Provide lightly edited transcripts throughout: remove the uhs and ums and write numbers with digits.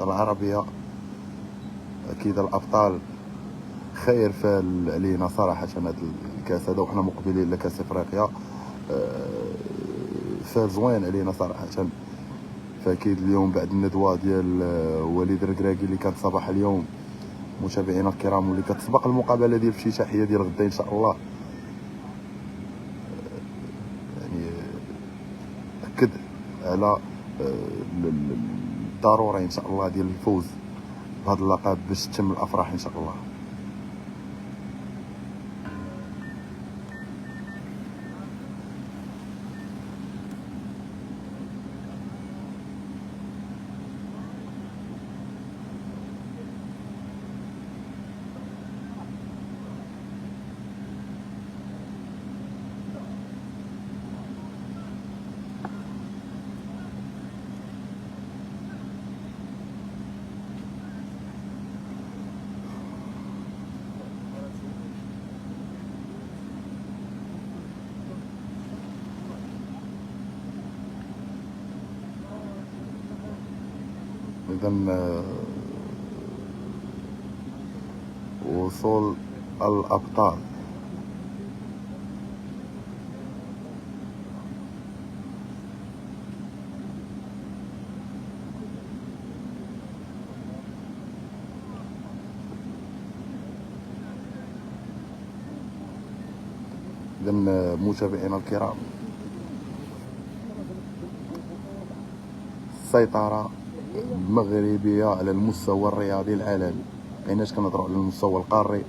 العربيه. اكيد الابطال خير فال علينا صراحه هذا الكاس هذا، وحنا مقبلين لكاس افريقيا. فال زوين علينا صراحه. فاكيد اليوم بعد الندوه ديال وليد الركراكي اللي كانت صباح اليوم، متابعينا الكرام، واللي كتسبق المقابله ديال افتتاحيه ديال غدا ان شاء الله، يعني اكد على الضروره ان شاء الله ديال الفوز بهذا اللقب باش تتم الافراح ان شاء الله. إذا وصول الأبطال. إذا متابعينا الكرام، السيطرة المغربية على المستوى الرياضي العالمي، مكايناش كنهضروا على المستوى القاري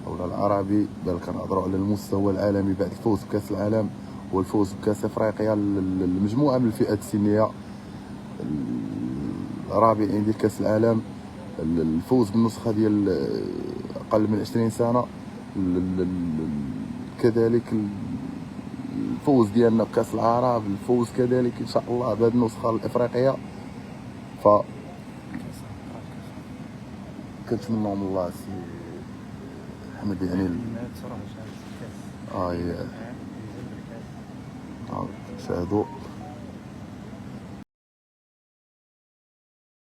أو العربي، بل كنهضروا على المستوى العالمي بعد الفوز بكأس العالم والفوز بكأس افريقيا للمجموعة من الفئات السنية الرابعين ديال كأس العالم، الفوز بالنسخة ديال أقل من 20 سنة، كذلك الفوز ديالنا بكأس العرب، الفوز كذلك ان شاء الله بهذه النسخة الافريقية. ف كنتمنى من الله سي احمد يعني شاهدوا